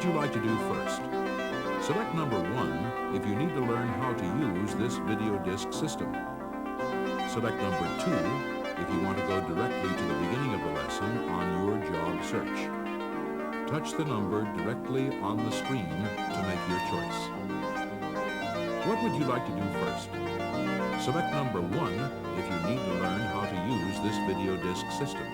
would you like to do first? Select number 1 if you need to learn how to use this video disc system. Select number 2 if you want to go directly to the beginning of the lesson on your job search. Touch the number directly on the screen to make your choice. What would you like to do first? Select number 1 if you need to learn how to use this video disc system.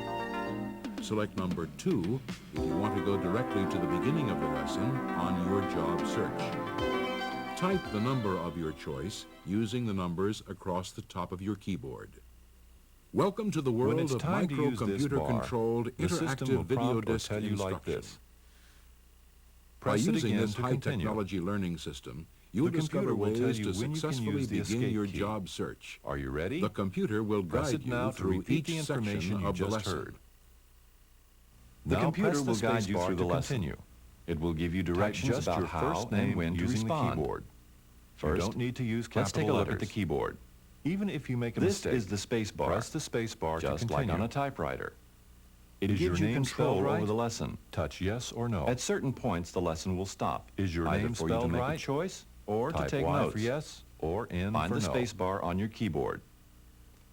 Select number 2 if you want to go directly to the beginning of the lesson on your job search. Type the number of your choice using the numbers across the top of your keyboard. Welcome to the world of microcomputer-controlled interactive video disc instruction. By using this high-technology learning system, you'll discover ways to successfully begin your job search. Are you ready? The computer will guide you through each section of the lesson. The computer will guide you through the lesson. It will give you directions about how and when to respond. First, you don't need to use capital letters. Let's take a look at the keyboard. Even if you make a mistake, this is the space bar. Press the space bar just like on a typewriter. It is your name spelled right over the lesson. Touch yes or no. At certain points, the lesson will stop. Is your name spelled right? For you to make a choice, or to take notes. For yes, or N for no. Find the space bar on your keyboard.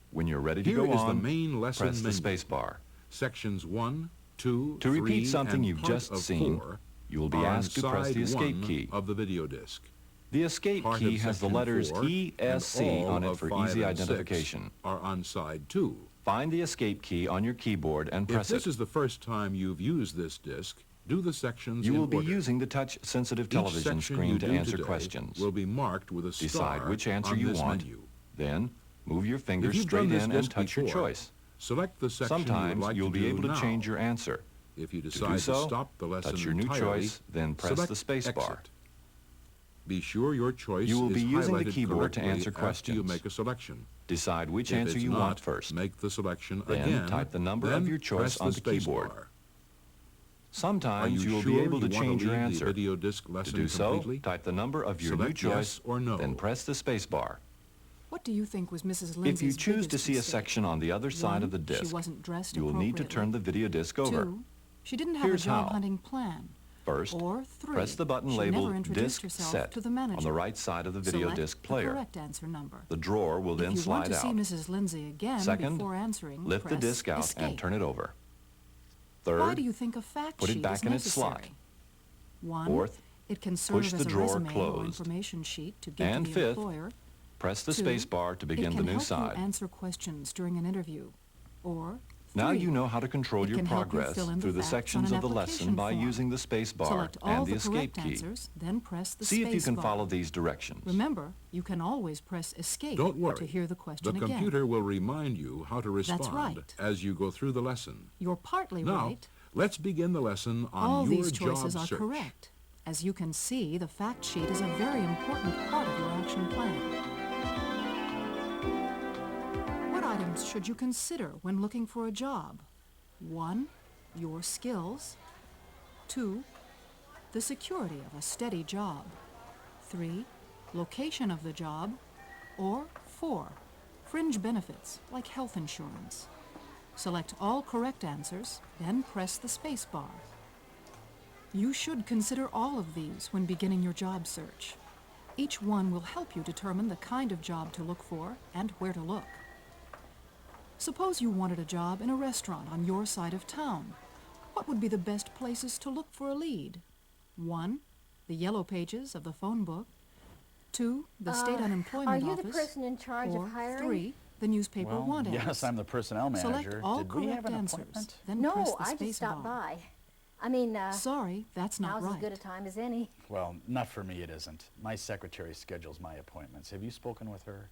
When you're ready to go on, the main lesson press the space bar. Sections 1, 2, to repeat 3, something you've just seen, you will be asked to press the escape key of the video disc. The escape key has the letters ESC on it for easy identification. Are on side 2. Find the escape key on your keyboard and press it. If this is the first time you've used this disc, do the sections in order. You will be using the touch-sensitive television screen to answer questions. Will be marked with a star. Decide which answer you want. Menu. Then, move your finger straight in and touch your choice. Select the section Sometimes you would like you'll to be able now. to change your answer. If you decide to stop the lesson touch your new entirely, choice, then press the space bar. Be sure your choice You will be is using the highlighted keyboard to answer correctly questions. after you make a selection. Decide which If answer it's you not, want first. Make the selection Then again. type the number then of your choice press on the space keyboard. bar. Sometimes you will sure be able to you want change your leave answer. The video disc lesson To do so, completely? type the number of your Select new choice, yes or no. then press the space bar. What do you think was Mrs. Lindsay's If you choose to biggest see a mistake? section on the other side 1, of the disc, she wasn't dressed you will need to turn the video disc over. 2, she didn't have Here's a job how. hunting plan. First, Or 3, press the button she labeled never introduced Disc herself Set to the manager. on the right side of the video Select disc the player. correct answer number. The drawer will then if you want slide to out. see Mrs. Lindsay again Second, before answering, lift the press disc out escape. and turn it over. Why Third, do you think a fact put it sheet back is in its necessary? slot. 1, Fourth, it can serve push as the a drawer resume or closed. information sheet to give And to the fifth, employer. press the 2, space bar to begin the new It can side. help you answer questions during an interview. Or 3, Now you know how to control it your can help you progress fill in through the facts sections on of an the lesson application by form. using the space bar Select all and the the escape correct key. answers, then press the See space if you can bar. follow these directions. Remember, you can always press escape Don't worry. to hear the question The again. computer will remind you how to respond right. as you go through the lesson. You're partly Now, right. let's begin the lesson on All your these choices job are search. correct. As you can see, the fact sheet is a very important part of your action plan. What items should you consider when looking for a job? 1, your skills. 2, the security of a steady job. 3, location of the job. Or 4, fringe benefits like health insurance. Select all correct answers, then press the space bar. You should consider all of these when beginning your job search. Each one will help you determine the kind of job to look for and where to look. Suppose you wanted a job in a restaurant on your side of town. What would be the best places to look for a lead? 1, the yellow pages of the phone book. 2, the state unemployment Are you office. the person in charge or of hiring? 3, the newspaper want ads. Yes, I'm the personnel manager. Select all Did we have correct an answers, appointment? then press No, the I space just stopped bar. by. I mean, Sorry, that's not now's right. as good a time as any. Well, not for me, it isn't. My secretary schedules my appointments. Have you spoken with her?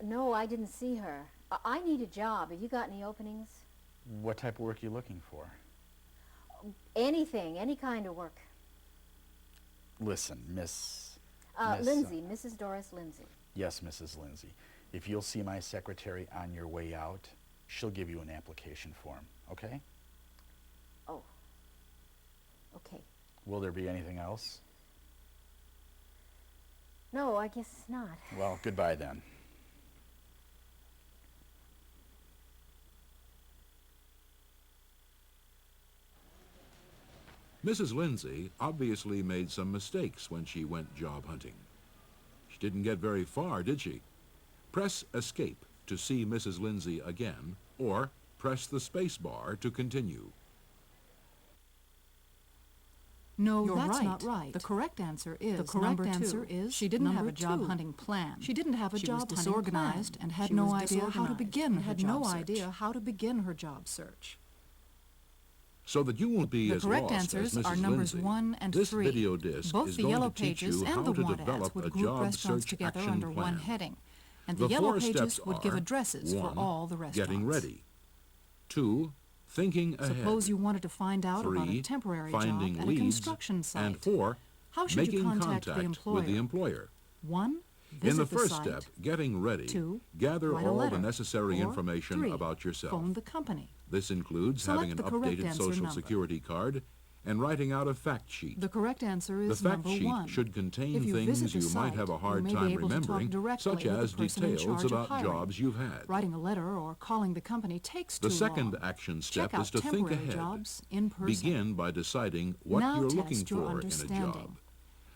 No, I didn't see her. I need a job. Have you got any openings? What type of work are you looking for? Anything, any kind of work. Listen, Miss... Lindsay, Mrs. Doris Lindsay. Yes, Mrs. Lindsay. If you'll see my secretary on your way out, she'll give you an application form, okay? Oh. Okay. Will there be anything else? No, I guess not. Well, goodbye then. Mrs. Lindsay obviously made some mistakes when she went job hunting. She didn't get very far, did she? Press Escape to see Mrs. Lindsay again, or press the space bar to continue. No, that's not right. The correct answer is number 2. She didn't have a job hunting plan. She didn't have a job hunting plan. She was disorganized and had no idea how to begin her job search. So that you won't be as lost as Mrs. Lindsay, the correct answers are numbers 1 and 3. This video disc Both is the going yellow to teach pages you and how the to want ads develop would a group job restaurants search together action under plan. one heading, and The the yellow 4 pages steps would give are, addresses for 1, all the restaurants. getting ready. 2, thinking ahead. Suppose you wanted to find out about a 3, temporary finding job at a leads. construction site. And 4, How should you making contact the employer? with the employer. 1, In visit the first site. step, getting ready, 2, gather write a all letter. the necessary Or information 3, about yourself. phone the company. This includes Select having an the correct updated answer Social number. Security card and writing out a fact sheet. The correct answer The is fact number sheet 1. should contain If you things visit the you might site, have a you hard may be time able to talk remembering, directly such with the as person in details charge of about hiring. jobs you've had. Writing a letter or calling the company takes The too second long. action step Check is out to think temporary ahead. jobs in person. Begin by deciding what Now you're test looking your for in a understanding. job.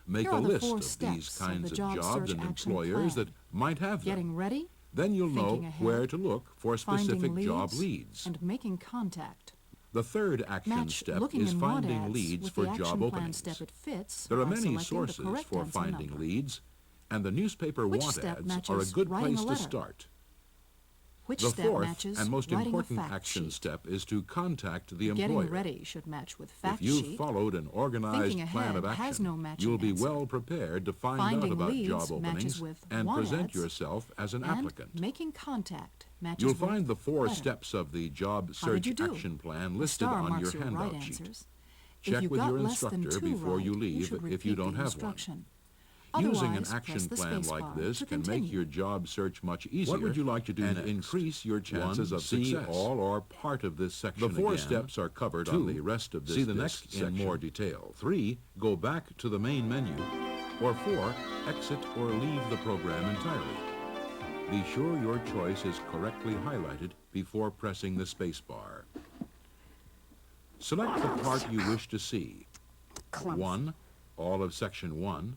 Make Here a are the list 4 of these steps of kinds the of job jobs search and action employers plan. that might have them. Getting ready, Then you'll know thinking ahead, where to look for specific finding job leads, leads. and making contact. The third action Match step looking is in want finding ads leads with for the action job plan openings. step it fits There are by many selecting the sources correct for answer finding number. leads, and the newspaper Which want step ads are a matches good writing place a to letter? start. Which The step fourth matches and most writing important a fact action sheet? step is to contact the Getting employer. ready should match with fact If you've sheet. followed an organized Thinking plan of ahead has action, no matching you'll be answer. well prepared to find Finding out about leads job matches openings with and want present ads, yourself as an and applicant. making contact matches You'll with find the 4 letter. steps of the job How did search you do? action plan The listed star on marks your your right handout sheet. answers. Check if you with got your less than instructor 2 before right, you leave should if you repeat don't the have instruction. one. Using an Otherwise, action press the plan space like bar this to can make continue. your job search much easier. What would you like to do and next? increase your chances 1, of see success. all or part of this section The 4 again. steps are covered 2, on the rest of this see the disc next in section. more detail. 3, go back to the main menu. Or 4, exit or leave the program entirely. Be sure your choice is correctly highlighted before pressing the space bar. Select the part you wish to see. 1, all of section 1.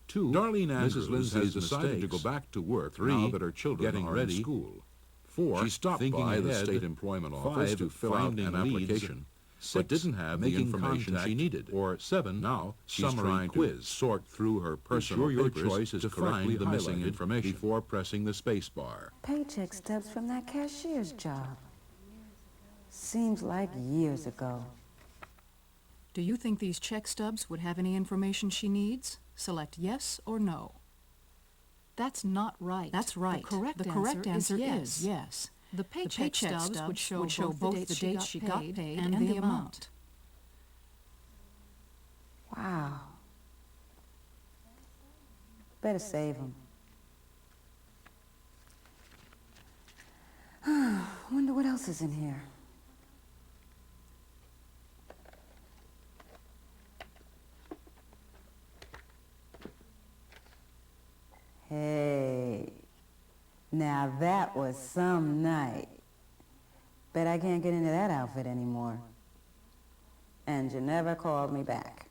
2, Darlene Andrews has decided to go back to work 3, now that her children getting are ready. in school. 4, She stopped thinking by ahead. the state employment office 5, to fill out finding an leads. application. 6, but didn't have the making information contact. she needed. Or 7, now she's summary trying quiz. to sort through her personal your papers choice is to correctly find the missing highlighted information before pressing the space bar. Paycheck stubs from that cashier's job. Seems like years ago. Do you think these check stubs would have any information she needs? Select yes or no. That's not right. That's right. The correct answer is yes. The paycheck stubs would show both the dates she got paid and the amount. Wow. Better save them. Wonder what else is in here. Hey, now that was some night. Bet I can't get into that outfit anymore. And you never called me back.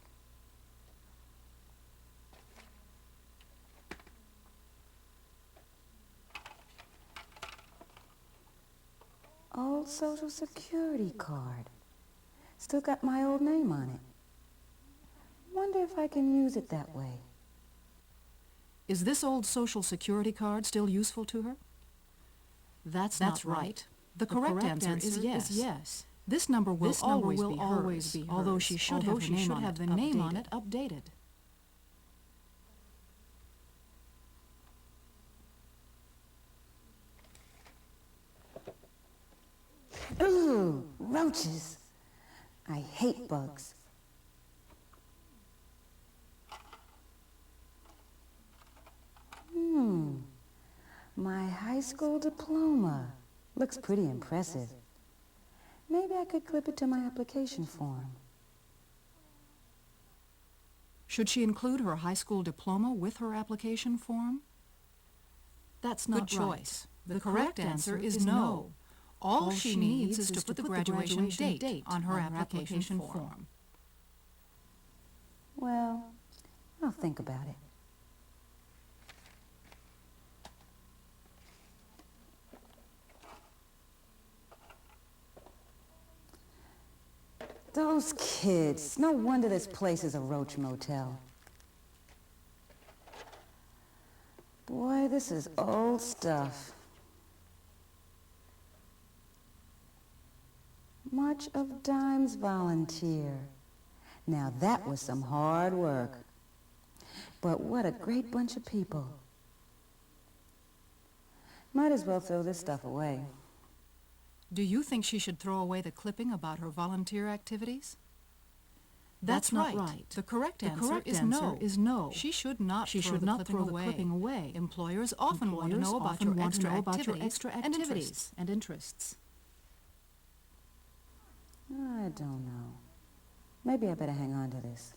Old Social Security card. Still got my old name on it. Wonder if I can use it that way. Is this old Social Security card still useful to her? That's not right. The correct answer is yes. This number will always be hers, although she should have the name on it updated. Ooh, roaches. I hate bugs. My high school diploma. Looks pretty impressive. Maybe I could clip it to my application form. Should she include her high school diploma with her application form? That's not Good right. choice. The correct answer is no. All she needs is to put the graduation date on her application form. Well, I'll think about it. Those kids. No wonder this place is a roach motel. Boy, this is old stuff. March of Dimes volunteer. Now that was some hard work. But what a great bunch of people. Might as well throw this stuff away. Do you think she should throw away the clipping about her volunteer activities? That's not right. The correct answer is no. She should not throw the clipping away. Employers often want to know about your extra activities and interests. I don't know. Maybe I better hang on to this.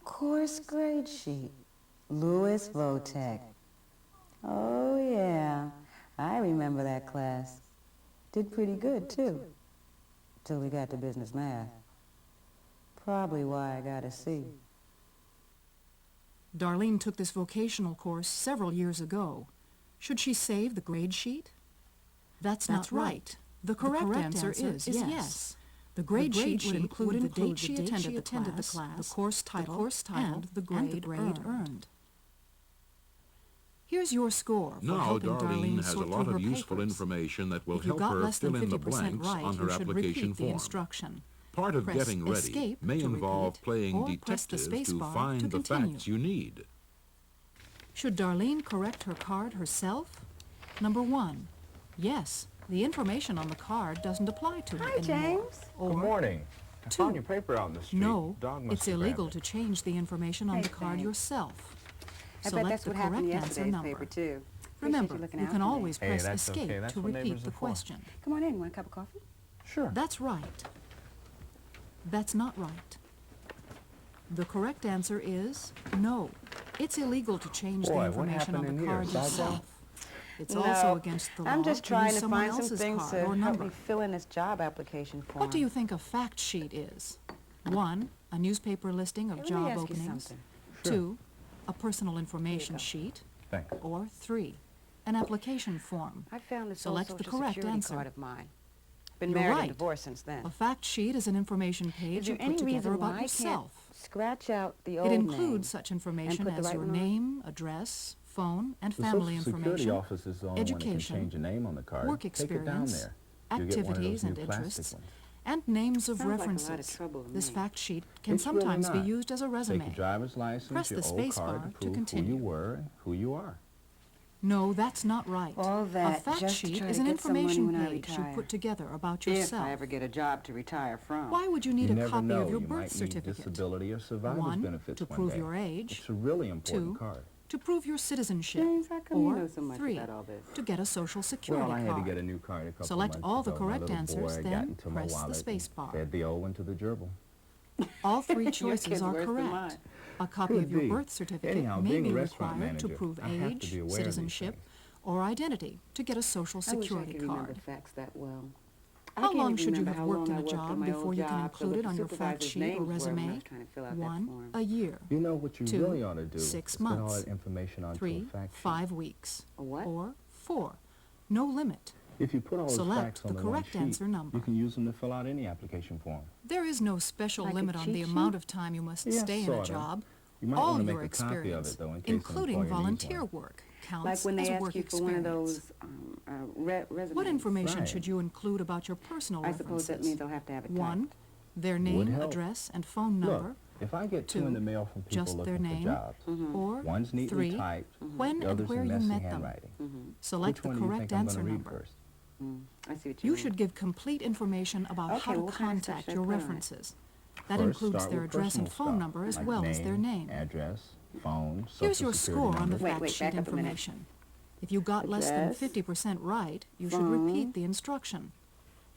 Course grade sheet. Louis Votek. Oh, yeah. I remember that class. Did pretty good, too. Till we got to business math. Probably why I got a C. Darlene took this vocational course several years ago. Should she save the grade sheet? That's not right. The correct answer is yes. The grade sheet would include the date she attended the class, the course title, and the grade earned. Here's your score for Now helping Darlene has a sort lot through of her useful papers. information that will If you help got her less than fill in the 50% blanks right, on her you should application repeat the form. instruction. Part of Press getting ready escape may to involve repeat, playing or press the detective space to bar find to the continue. facts you need. Should Darlene correct her card herself? Number 1, yes, the information on the card doesn't apply to her Hi, anymore. James. Or Good morning. I 2, found your paper out in the street. no, Dog must it's have illegal grabbed to it. change the information on Hey, the card thanks. yourself. I bet Select that's the what happened in correct answer yesterday's number. paper, too. Remember, Appreciate you looking you out can for me. always Hey, press that's escape okay. That's to what neighbors repeat the are for. question. Come on in. Want a cup of coffee? Sure. That's right. That's not right. The correct answer is no. It's illegal to change the Boy, what information on happened the in here? card Sidewalk? yourself. It's No, also against the law I'm just to trying use to someone find some else's things card to or help number. me fill in this job application form. What do you think a fact sheet is? 1, a newspaper listing of Hey, let me job ask you openings. something. 2, a personal information go. sheet. Thanks. Or 3, an application form. I found this old Select the Social correct Security answer. card of mine. Been You're married right. and divorced since then. A fact sheet is an information Is page there you put any together reason about why I can't yourself. scratch out the old It name includes such information put the as right your one on? name, address, phone, and The family Social Security information, office is the only one that can education, change a name on the card. work Take it down experience, there. You'll get one of activities those and new plastic interests, ones. and names of Sounds like a lot of references. trouble to This me. fact sheet can It's really sometimes be not. used as a Take resume. your driver's license, Press your the old space card bar to to prove who continue. you were and who you are. No, that's not right. All that a fact just to sheet try is to an get some money information when I page you retire. put together about If yourself. I ever get a job to retire from. Why would you need You a never copy know. of your You birth might need certificate? disability or survivor's 1, benefits to one prove day. your age. It's a really important 2, card. to prove your citizenship. James, how come you or know so much 3, about all this? to get a social security Well, I had card. to get a new card a couple Select months all the ago. correct My little answers, boy then got into my press the wallet space and bar. fed the old one to the gerbil. All 3 Your choices kid's are worse than correct. mine. A copy Could of your be. birth certificate Anyhow, may being be a restaurant required to manager, prove I have to age, be aware of these citizenship, things. or identity to get a social I wish I security could remember card. facts that well. I How can't long even should you remember have how worked long in I a worked on job my before old you can job, so include what it the on your fact supervisor's sheet or names were when I resume? was trying to fill out that 1, form. a year. You know what you 2, really ought to do? 6 is put all months. that information onto 3, a fact sheet. 5 weeks. A what? Or 4, no limit. If you put all those Select facts on the the one correct sheet, answer number. you can use them to fill out any application form. There is no special Like a limit on the cheat amount sheet? of time you must Yes, stay in a sorta. job. You might All want to your make a copy of experience, it, though, in case including an employer needs volunteer one. work, counts Like when they as ask work you for experience. one of those resumes. What information Right. should you include about your personal I references? suppose that means I'll have to have it 1, typed. their Would name, help. address, and phone number. Look, if I get 2 in the mail from people just their looking name, for jobs, or one's neatly 3, typed, when the and other's where in you messy met them. handwriting. Select Which the one do you correct think I'm answer going to read number. first? I see what You mean. should give complete information about how Okay, to what kind of stuff contact should I your put on it? references. That First, includes start their with address and personal phone stuff, number as like well as their name. Address, phone, Here's social your security score on the number. fact Wait, sheet back up a minute. information. If you got less than Address, 50% right, you should phone, repeat the instruction.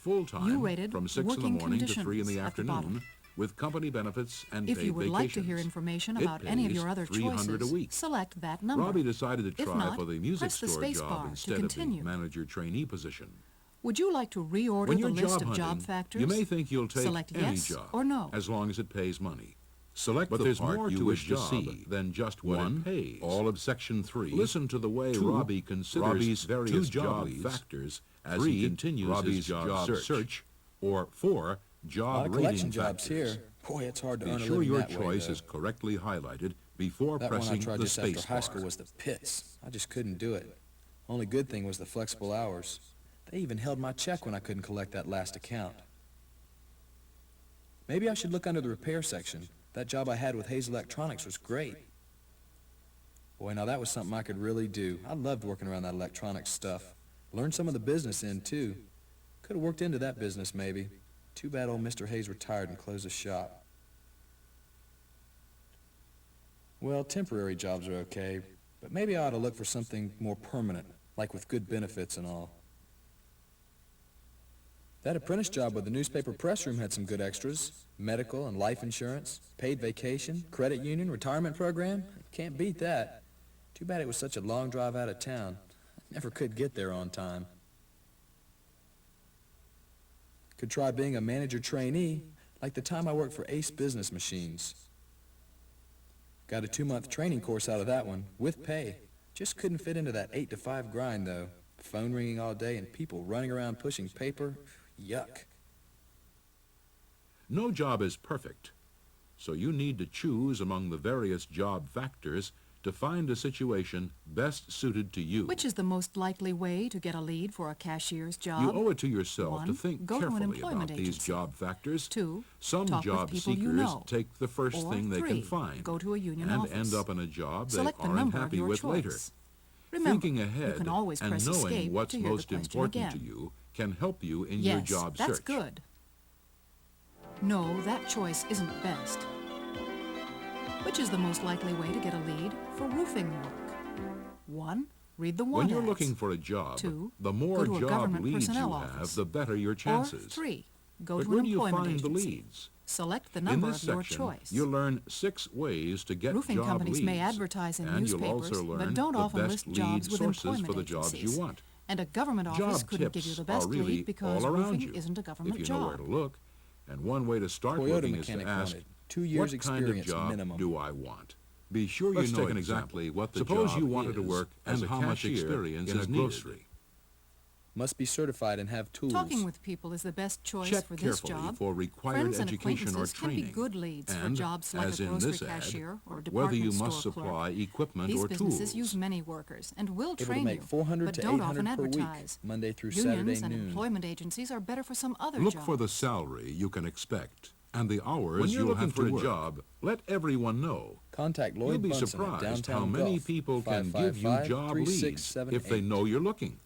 full-time, rated from 6 in the working morning to 3 in the conditions at the bottom. afternoon, with company benefits and If paid you would like to hear vacations. information It about any of your pays other $300 a choices, week. select that number. Robbie decided to If try not, for the music press the store space job bar to instead of the continue. manager-trainee position. Would you like to reorder When the you're list job of job hunting, factors? you may think you'll take Select any yes job, or no. as long as it pays money. Select But the there's part more you to wish a to job see than just what One, it pays. All of Section 3. Listen to the way 2, Robbie considers Robbie's various two job job leads. factors as 3, he continues Robbie's his job job search. Or 4, A lot job of rating collection jobs factors. here. Boy, it's hard to Be earn a sure living your that way, choice though. is correctly highlighted before That one I pressing tried the just after space high bar. school was the pits. I just couldn't do it. Only good thing was the flexible hours. They even held my check when I couldn't collect that last account. Maybe I should look under the repair section. That job I had with Hayes Electronics was great. Boy, now that was something I could really do. I loved working around that electronics stuff. Learned some of the business end, too. Could have worked into that business, maybe. Too bad old Mr. Hayes retired and closed his shop. Well, temporary jobs are okay, but maybe I ought to look for something more permanent, like with good benefits and all. That apprentice job with the newspaper press room had some good extras. Medical and life insurance, paid vacation, credit union, retirement program. Can't beat that. Too bad it was such a long drive out of town. I never could get there on time. Could try being a manager trainee, like the time I worked for Ace Business Machines. Got a 2-month training course out of that one, with pay. Just couldn't fit into that 8 to 5 grind, though. Phone ringing all day and people running around pushing paper. Yuck. No job is perfect, so you need to choose among the various job factors to find a situation best suited to you. Which is the most likely way to get a lead for a cashier's job? You owe it to yourself 1, to think go to an carefully employment about these agency. job factors. 2, Some talk with job people seekers you know. take the first Or thing they 3, can find go to a union and office. end up in a job they Select the aren't number of happy your with choice. later. Remember, Thinking ahead you can always and press knowing escape what's to hear the most question important again. to you can help you in Yes, your job that's search. good. No, that choice isn't best. Which is the most likely way to get a lead for roofing work? 1, read the want When you're ads. looking for a job, 2, the more go to a job government leads you personnel have, office. the better your chances. Or 3, go But to where an do you employment find agency. the leads? Select the In number this of your section, choice. you'll learn 6 ways to get Roofing job companies leads. may advertise in and newspapers, you'll also learn but don't the often best list jobs lead with sources employment for the jobs agencies. you want. And a government office Job couldn't give you tips the best are really lead because all around roofing you, isn't a government if you know where job. to look. And one way to start Toyota looking is to mechanic ask, wanted 2 years what kind of experience job minimum. do I want? Be sure Let's you take know an exactly what the Suppose job you wanted is to work and as a how much cashier experience in is a needed. grocery. Must be certified and have tools. Talking with people is the best choice Check for this carefully job. for required Friends and education or acquaintances can be training. good leads for And, jobs like as a in grocery this ad, cashier or a whether department you store must supply clerk. equipment These or businesses tools. use many workers and will Able to train make you, 400 but to don't 800 often per week, advertise. Monday through Unions Saturday and noon. employment agencies are better for some other Look jobs. for the salary you can expect and the hours When you're you'll looking have for to a work. job, Let everyone know. Contact You'll Lloyd be Bunsen surprised at downtown how many Gulf, people can give you 555 job leads 3678. if they know you're looking.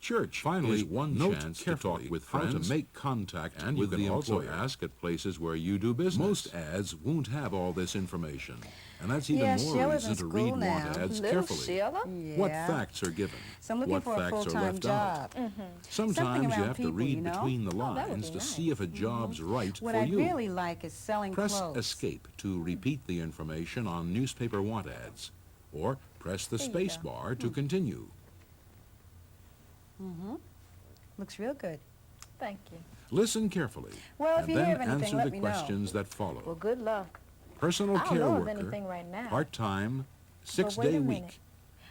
Church finally is one note chance to carefully talk with how to friends, make contact and with you the can also employer. Ask at places where you do business. Most ads won't have all this information, and that's even Yeah, more Sheila's reason in to school read now. want ads Little carefully. Sheila? What Yeah. facts are given? So I'm looking what for a facts are full-time left out? job. Sometimes Something you around have to people, read you know? between the Oh, that would lines be to see if a job's right What for I'd you. really like is selling Press clothes. escape to repeat the information on newspaper want ads, or press the There you space go. bar to continue. Looks real good. Thank you. Listen carefully, Well, if and you then hear of anything, answer let the me know. questions that follow. Well, good luck. Personal I don't care know of worker, anything right now. part-time, But wait a 6-day minute. week.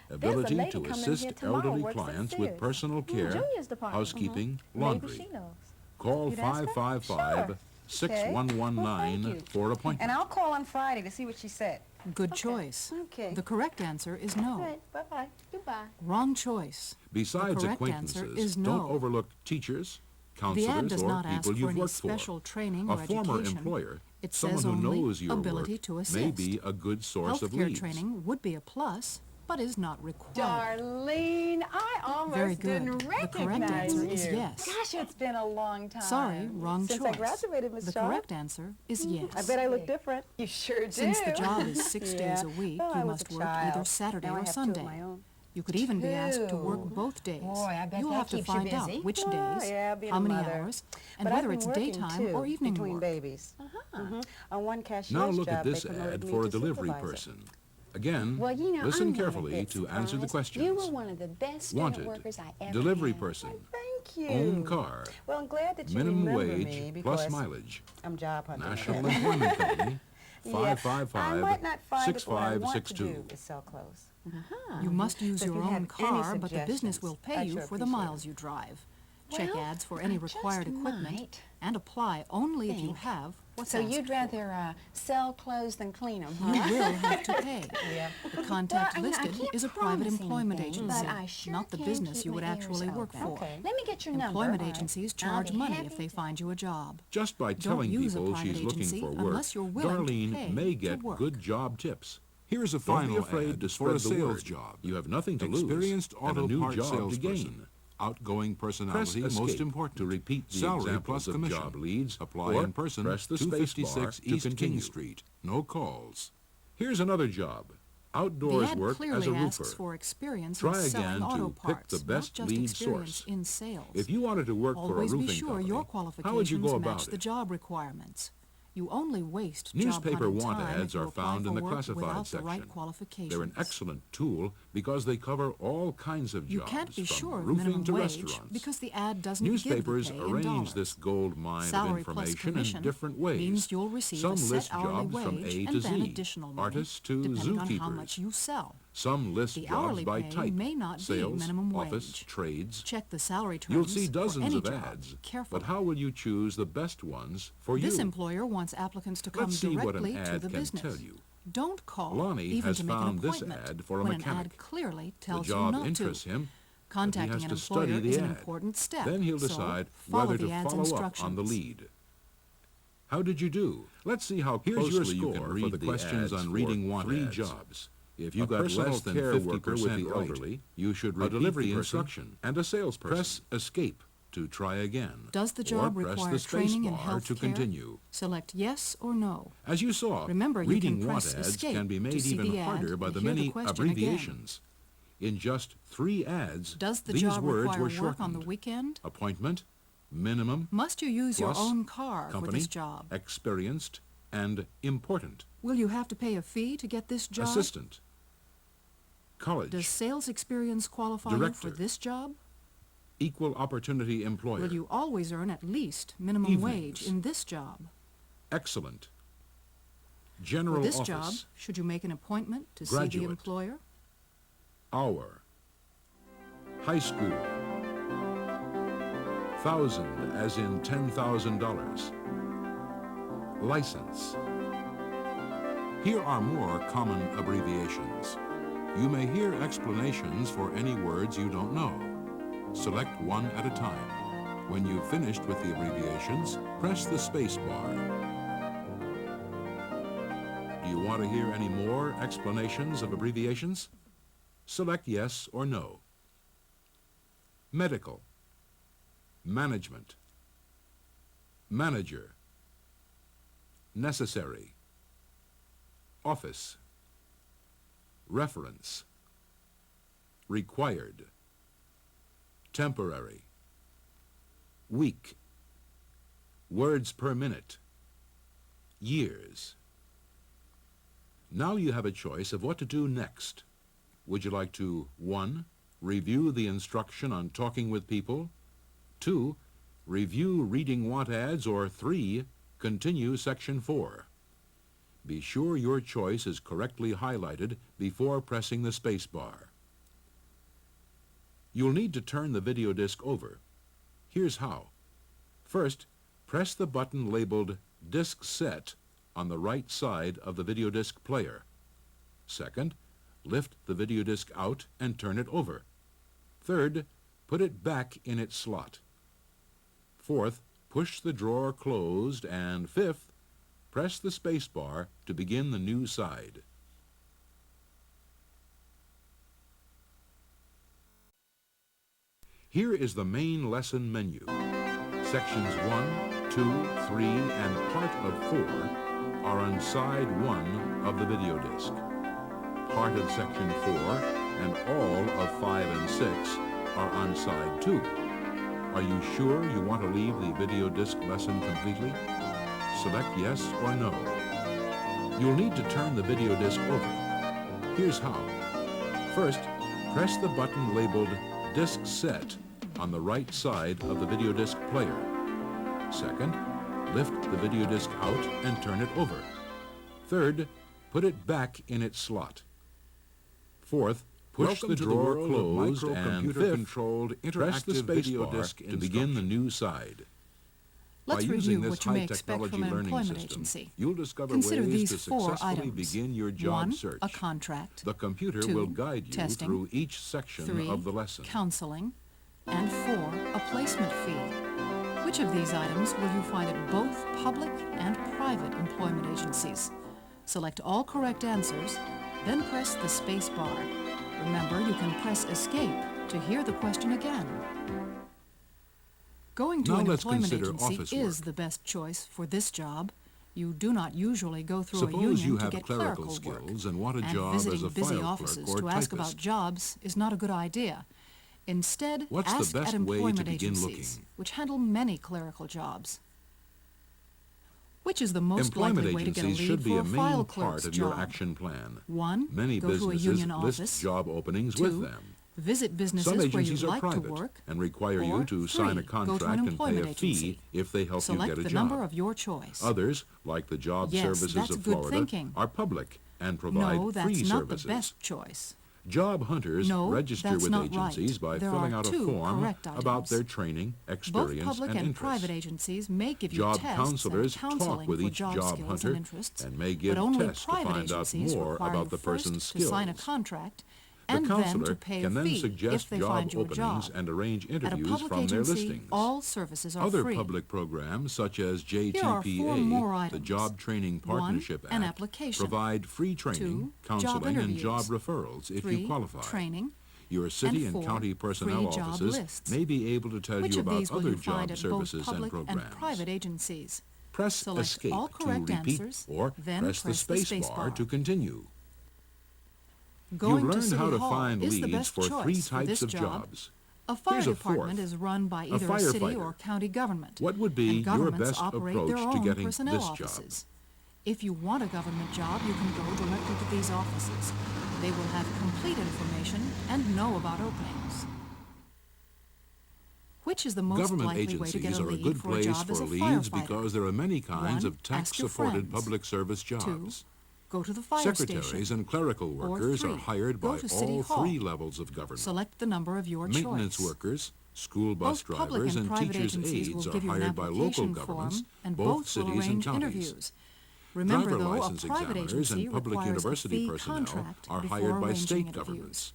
There's a Ability lady to coming assist here tomorrow, elderly works at clients with Sears. personal care, Junior's department. housekeeping, Maybe laundry. she knows. Call You'd ask her? 555-6119 for appointment. And I'll call on Friday to see what she said. Good choice. Okay. The correct answer is All no. right, bye-bye. Goodbye. Wrong choice. Besides the correct answer acquaintances, is no. don't overlook teachers, The counselors, ad does or not ask people for you've any worked for. special training A or former education. employer, It someone says who only knows your ability work, to may assist. be a good source of Healthcare leads. training would be a plus, but is not required. Darlene, I almost Very good. didn't The recognize correct answer you. is yes. Gosh, it's been a long time. Sorry, wrong Since choice. I graduated, Miss The Shaw. correct answer is yes. I bet I look different. You sure do. Since the job is 6 days a week, Well, I you was must a work child. either Saturday Now I or have two of Sunday. my own. You could even be asked to work both days. Boy, I bet You'll that have to keeps you find out busy. which Oh, days, yeah, being how a many mother. hours, and But I've whether been it's working, daytime too, or evening between work. babies. On one cashier's Now look job, at this they promoted ad me for a to delivery supervisor. person. Again, Well, you know, listen I'm glad carefully that's to answer the surprised. questions. You were one of the best student Wanted, workers I ever delivery had. person, Thank you. own car, Well, I'm glad that you minimum remember wage me plus because mileage, I'm job hunting. National Employment Company, Yeah, I might not find it, but what I want to 555-6562. do is sell clothes. You must use So if your you have own any car, but the business will suggestions, pay I'd you sure for the appreciate miles you drive. Check Well, ads for any I just required equipment might and apply only if you think. have what's So asked you'd for. rather sell clothes than clean them, You huh? will have to pay. Yeah. The contact Well, I listed can't is a private promise employment anything, agency, but I sure not the can business keep you would my ears actually work open. for. Okay. Let me get your number. Employment All right. agencies I'll charge be money happy if they to. find you a job. Just by Don't telling use a people private she's looking agency for work, unless you're willing to pay Darlene may to get work. good job tips. Here's a Don't final be afraid ad to for a spread the sales word. job. You have nothing to Experienced lose and a auto new parts job to salesperson. gain. Outgoing personality Press most escape important. To repeat the Salary examples plus of commission. job leads, apply Or in person. press the space bar 256 to East King continue. Street. No calls. Here's another job. The Outdoors ad work as clearly a asks roofer. for experience Try in selling again auto to pick parts, the best not just lead experience source. in sales. If you wanted to work for a Always roofing be sure company, your how would you qualifications go match about the it? job requirements. You only waste Newspaper job hunting want time ads if you are apply found in for the work classified without the section. right qualifications. They're an excellent tool because they cover all kinds of You jobs, can't be from sure of roofing minimum to wage restaurants. because the ad doesn't Newspapers give the pay in arrange dollars. this gold mine Salary of plus information commission in different ways. means you'll receive Some a set list hourly jobs from wage A and to then Z, additional money, artists to depending on how zookeepers. much you sell. Some list The jobs hourly by pay type, may not be sales, minimum office, wage. trades. Check the salary terms You'll see for dozens any of job ads, carefully. but how will you choose the best ones for This you? employer wants applicants to come Let's see what an directly to ad the can business. tell you. Don't call Lonnie even has to make an found this appointment ad for a when an mechanic. ad clearly The tells you job not interests to. him, but he Contacting has an to employer study the is an ad. important step. Then he'll so decide follow whether the to ad's follow up instructions. on the lead. How did you do? Let's see how closely your you can score read for the the questions ads on for reading want 3 ads. jobs. If you A got personal less than care 50% worker with the right, elderly, you should a repeat delivery the person, instruction, and a salesperson. Press escape to try again. Does the job or press require the space training in bar health to care? continue. Select yes or no. As you saw, Remember, you reading can want press ads escape can be to made see even the ad harder by and the hear the many question abbreviations. In just 3 ads, Does the these job words require were work shortened. on the weekend? Appointment, minimum, Must you use your plus, own car for company, this job? experienced, and important. Will you have to pay a fee to get this job? Assistant, college, Does sales experience qualify you Director. for this job? equal opportunity employer, Will you always earn at least minimum wage Evenings. in this job? excellent, For general this office, job, should you make an appointment to see Graduate. the employer? hour, high school, thousand as in $10,000, license. Here are more common abbreviations. You may hear explanations for any words you don't know. Select one at a time. When you've finished with the abbreviations, press the space bar. Do you want to hear any more explanations of abbreviations? Select yes or no. Medical, management, manager, necessary, office, reference, required, temporary, week, words per minute, years. Now you have a choice of what to do next. Would you like to 1. Review the instruction on talking with people, 2. Review reading want ads, or 3. Continue section 4. Be sure your choice is correctly highlighted before pressing the space bar. You'll need to turn the video disc over. Here's how. First, press the button labeled Disc Set on the right side of the video disc player. Second, lift the video disc out and turn it over. Third, put it back in its slot. Fourth, push the drawer closed, and fifth, press the space bar to begin the new side. Here is the main lesson menu. Sections 1, 2, 3, and part of 4 are on side 1 of the video disc. Part of section 4 and all of 5 and 6 are on side 2. Are you sure you want to leave the video disc lesson completely? Select yes or no. You'll need to turn the video disc over. Here's how. First, press the button labeled Disc Set on the right side of the video disc player. Second, lift the video disc out and turn it over. Third, put it back in its slot. Fourth, push the drawer closed, and fifth, press the space bar to begin the new side. Let's By review using this what you may high-technology expect from an learning employment system, agency. you'll discover Consider ways these to 4 successfully items. begin your job 1, search. a contract. The computer 2, will guide you testing. through each section 3, of the lesson. counseling. And 4, a placement fee. Which of these items will you find at both public and private employment agencies? Select all correct answers, then press the space bar. Remember, you can press Escape to hear the question again. Going to Now an let's employment consider agency office is work. the best choice for this job. You do not usually go through a Suppose union you to have get clerical work. skills and want a And job visiting as a busy file offices clerk or to ask about typist. jobs is not a good idea. Instead, What's the ask best at way to employment begin agencies, looking? which handle many clerical jobs. Which is the most Employment likely way to get a agencies lead should be for a a main file part clerk's of job? your action plan. 1. Many Go to a businesses union list office. job openings 2. with them. Visit businesses Some where agencies you'd are like to private work. and require or you to sign a 3. Go to contract an and pay employment a fee agency. if they help Select you get a the job. number of your choice. Others, like the Job Yes, Services that's of good Florida, thinking. are public and provide No, that's free not services. the best choice. Job hunters No, register that's with not agencies right. by There filling are out a 2 form correct about items. their training, Both experience, public and and interests. private agencies may give you Job tests counselors and counseling talk with for each job job skills hunter and interests, and may give but only tests to private find out agencies more require about you the first person's to sign a skills. contract The and then counselor to pay can a then fee suggest if they job find you a openings job. and arrange At a interviews public from their agency, listings. all services are Other free. public programs, such as Here are 4 more JTPA, items. the Job Training 1, Partnership an Act, application. provide free training, 2, counseling, job and job interviews. referrals if 3, you qualify. training. Your city and 4, county personnel free job offices lists. may be able to tell Which you of about these will other you find job at services both public and programs. and private agencies? Press Select Escape all to correct repeat answers, or then press the space bar to continue. Going You've to learned City how to Hall find is the leads best for choice 3 for this types of job. jobs. A fire Here's a department fourth. is run by A either a city firefighter. or county government. What would be and your governments best operate approach their to own getting personnel this job? offices. If you want a government job, you can go directly to these offices. They will have complete information and know about openings. Which is the most Government likely way to get agencies a are a lead good for a place job as for a leads firefighter? because there are many kinds 1, of ask your tax-supported friends. public service 2, jobs. go to the fire Secretaries station. and clerical Or workers 3, are hired go by to City all Hall. 3 levels of government. Select the number of your Maintenance choice. workers, school bus Both public drivers, and and private teachers' agencies will aides are give you an hired by local application governments, form, and both both will cities and arrange counties. interviews. Remember, Driver though, a license private examiners agency and public requires university a fee personnel contract are before hired by arranging state interviews. governments.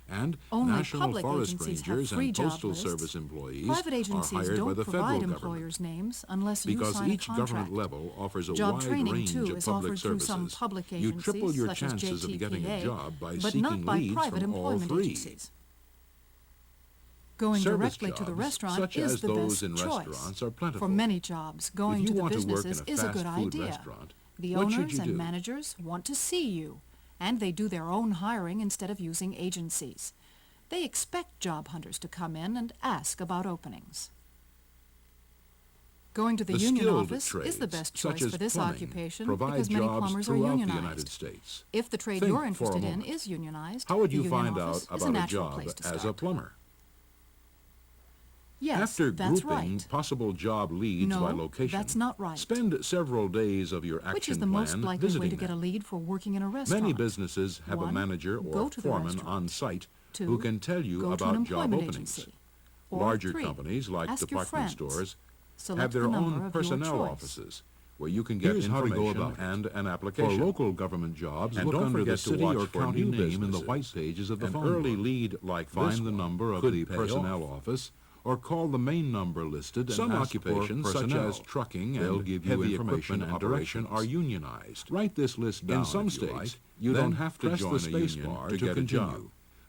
And Only National public Forest agencies have Rangers free and job Postal lists. Service employees Private are agencies hired by don't the federal provide government. employers' names unless you Because sign a each contract. government level offers a Job wide training, range too, of is public offered through some services. public You agencies, triple your such as chances of getting a JTPA, job by but seeking not by leads private from all employment 3. agencies. Going Service directly to the jobs, restaurant such is as the those best in choice. restaurants, are plentiful. For many jobs, going If to you the want to work in businesses a is a fast good food idea. restaurant, The what should owners you and do? managers want to see you, and they do their own hiring instead of using agencies. They expect job hunters to come in and ask about openings. Going to the union skilled office trades, is the best such choice as for this plumbing, occupation provide because many jobs plumbers are throughout the unionized. United States. If the trade Think you're for a interested in moment. is unionized, How would the you union find office out is a about a natural job place to as a start. plumber? Yes, After that's grouping right. possible job leads No, by location, that's not right. spend several days of your Which is action the most plan likely visiting way to get a them. lead for working in a restaurant? Many businesses have a 1, manager go or to the foreman restaurant. on site 2, who can tell you go to an about job employment openings. agency. Or Larger 3, companies like ask your department friends. stores Select have their the number own of your personnel choice. offices where you can get Here's how to go information about it. and an application. For local government jobs, And look don't under forget the to city watch or for county new name in the businesses. white pages of the An phone early book. lead like This find the one number of could the pay personnel off. office or call the main number listed. Some and ask for occupations, such personnel. as trucking They'll and give you heavy information equipment and direction operations. are unionized. Write this list down In some if you states, like. You then don't have to press join the a space union bar to to get a continue. job.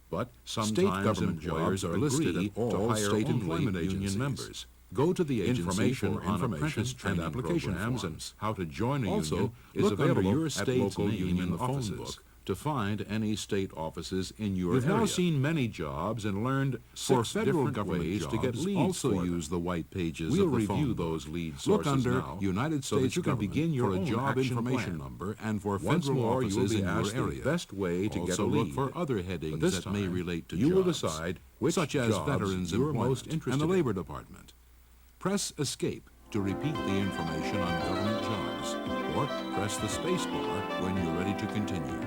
But State sometimes government employers jobs are are listed agree to all hire state only employment union agencies. members. Go to the agency Information for on apprentice apprentice training training application programs forms and how to join a also, union is look under available your at state's local name union in the phone offices. book to find any state offices in your area. You've now seen many jobs and learned 6 different ways to get leads. Also use the white pages of the phone. We'll review those lead sources. Look under United States Government begin your own job information number, and for federal offices in your area. The best way to get a lead. Look for other headings that may relate to jobs. You will decide which such as veterans you are most interested in. And the Labor Department. Press Escape to repeat the information on government jobs, or press the space bar when you're ready to continue.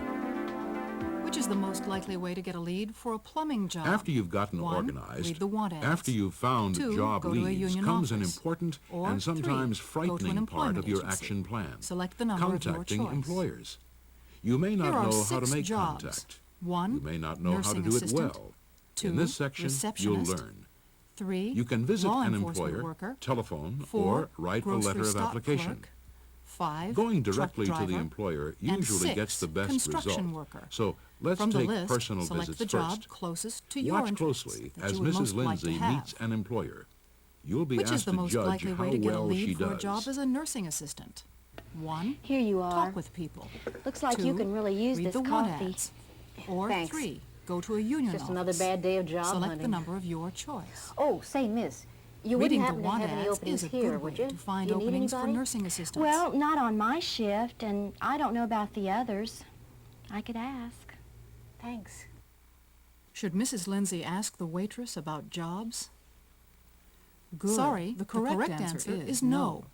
Which is the most likely way to get a lead for a plumbing job? After you've gotten 1, organized, read the want ads. after you've found 2, job go to a leads, union comes an office. important Or and sometimes 3, go to an frightening part employment of your agency. action plan. Select the number of your Contacting choice. employers. You may not Here are know how to 6 make jobs. contact. 1, You may not know how to nursing do it assistant. well. 2, In this section, you'll receptionist. learn. 3, You can visit law an enforcement employer, worker. telephone, 4, or write a grocery letter of stock application. clerk. 5, Going truck directly to the driver. employer And usually 6, gets the best construction result. worker. So let's From the take list, personal select visits the job first. closest to your Watch interests closely that as you would Mrs. most like Lindsay to have. meets an employer. You'll be Which asked is the to most judge likely how way to get a well she lead for a does. job as a nursing assistant? 1, Here you are. talk with people. Looks like 2, you can really use read this the want coffee. ads. Or Thanks. 3, go to a union Just office. another bad day of job Select hunting. the number of your choice. Oh, say, miss, you Reading wouldn't the happen to want have any ads openings is a here, good would way you? to find Do you need openings for anybody? nursing assistants. Well, not on my shift, and I don't know about the others. I could ask. Thanks. Should Mrs. Lindsay ask the waitress about jobs? Good. Sorry, the correct answer is no.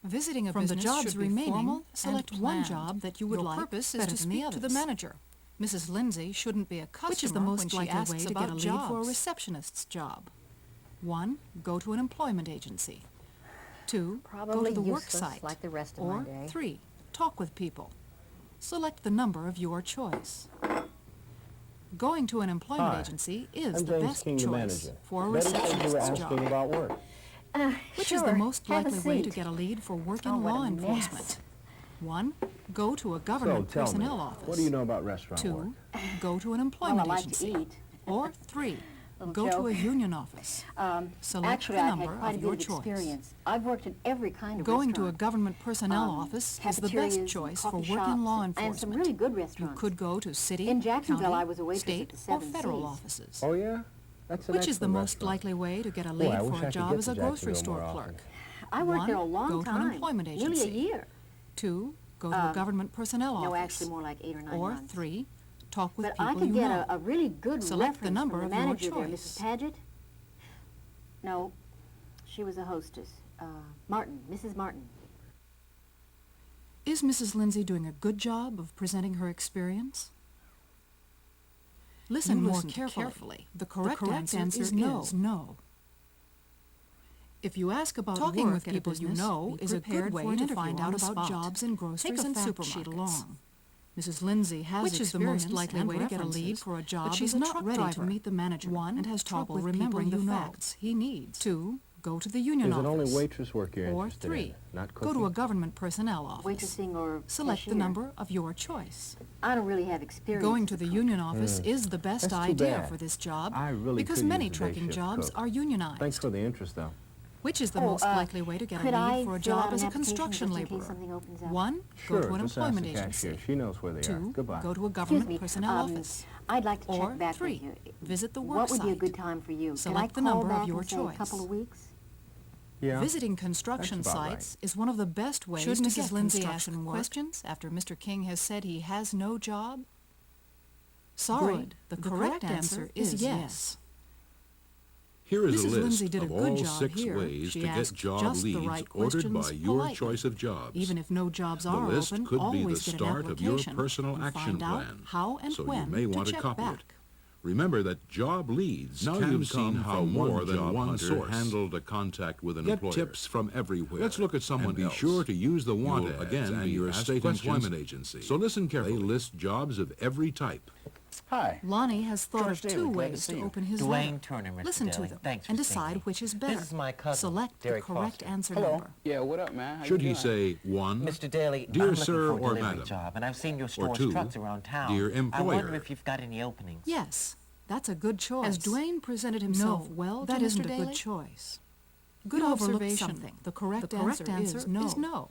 Visiting a business jobs should be remaining, formal. Select and one planned. job that you would Your like purpose is better to than the speak to the others. manager. Mrs. Lindsay shouldn't be a customer Which is the when most she likely asks way to about get a lead job for a for a receptionist's job. 1, go to an employment agency. 2, go Probably to the work useless, site. like the rest of or my day. 3, talk with people. Select the number of your choice. Going to an employment Hi, agency is I'm the James best King, the choice manager. for a Betty said you were receptionist's asking job. about work. Which sure. is the most Have a likely way to seat. get a lead for work in Oh, what law a mess. enforcement? 1, go to a So government tell me, personnel office. what do you know about restaurant 2, work? go to an Well, I employment like agency. to eat. Or 3, Little go to joke. a union office. Select Actually, the I've number had quite a of bit your of choice. experience. I've worked in every kind of Going to a restaurant. government personnel office is the best cafeterias, choice for coffee work in law shops, enforcement. and some really good You restaurants. could go to city, In Jacksonville, county, I was a waitress state, at the or 7 federal Cs. offices. Oh, yeah? That's an Which is the excellent most restaurant. likely way to get a Boy, lead I for wish I a could job get as to a grocery Jacksonville store more clerk? often. I worked there a 1, long go to time. an employment Nearly agency. a year. 2, go to a government personnel No, office. actually more like 8 or 9 Or months. 3, talk with But people I could you get know. a really good Select the reference number from of the your manager there, choice. Mrs. Paget. No, she was a hostess. Martin, Mrs. Martin. Is Mrs. Lindsay doing a good job of presenting her experience? Listen more carefully. The correct answer is no. If you ask about Talking work with at people a you business, know be is a good prepared way for an to interview find on out the about spot. jobs in groceries Take a and fact sheet supermarkets. along. Mrs. Lindsay has Which is the most experience likely and way to get a references, lead for a job but she's as a not truck ready driver. to meet the manager 1, and has talk trouble with remembering the people you know. facts he needs. 2, go to the union Is it office. only waitress work you're Or interested 3, in, not go to cooking? a government personnel office. Waitressing or Select the cashier. number of your choice. I don't really have experience. Going to as the a cook. union office is the best That's too idea bad. for this job I really because could many use a day trucking shift jobs cook. are unionized. Thanks for the interest, though. Which is the Oh, most likely way to get a could lead I for a fill out job an as a application construction just in case laborer? something opens up? 1, Sure, go to an just ask employment the agency. cashier. She knows where they are. 2, Goodbye. go to a Excuse government me, personnel office. I'd like to Or check back 3, with you. visit the work What would be a site. good time for you? Select the Can I call number of back your in, say, choice. a couple of weeks? Yeah. Visiting construction That's about sites is one of the best ways Should to Mrs. get Lindsay construction ask work. questions after Mr. King has said he has no job? Sorry, Good. the correct answer is yes. Here is Mrs. a list Lindsay did a of good all job 6 here. ways She to get asked job just the leads right ordered questions by your politely. choice of jobs. Even if no jobs The are list open, could be the always get an start of your application personal and action find out plan, how and so when you may want to to check copy back. it. Remember that job leads Now can you've seen come how from more than job one hunter source handled a contact with an Get employer. tips from everywhere. Let's look at someone and be else. sure to use the want You'll ads again and be your asked state questions. employment agency. So listen carefully. They list jobs of every type. Hi. Lonnie has thought George of Daly, 2 glad to ways see to you. open his Dwayne lab. Turner, Mr. Listen to Daly. them Thanks and for decide thinking. which is better. This is my cousin, Select Derek the correct Foster. answer Hello. number. Yeah, what up, man? How Should you he doing? say 1, Mr. Daly, Dear I'm looking sir for a or delivery madam? job, and I've seen your store's 2, trucks around town. Dear I employer? wonder if you've got any openings. Yes, that's a good choice. Has Dwayne presented himself well that to isn't Mr. a Daly? good choice. Good You overlooked observation. something. The correct, The correct answer is no.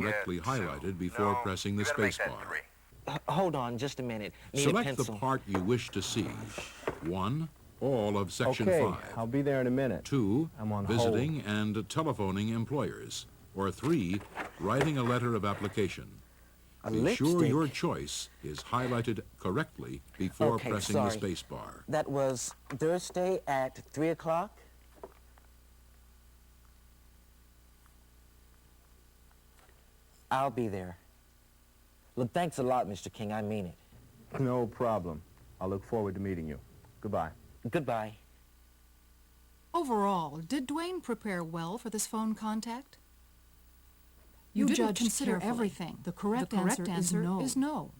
correctly highlighted before pressing the space bar. Hold on just a minute. Need a Select the pencil. part you wish to see. 1. All of Section Okay, 5. I'll be there in a minute. 2. I'm on Visiting and telephoning employers. Or 3. Writing a letter of application. Be sure your choice is highlighted correctly before pressing the space bar. That was Thursday at 3 o'clock? I'll be there. Look, thanks a lot, Mr. King. I mean it. No problem. I'll look forward to meeting you. Goodbye. Goodbye. Overall, did Dwayne prepare well for this phone contact? You didn't consider carefully. everything. The correct answer is no. no.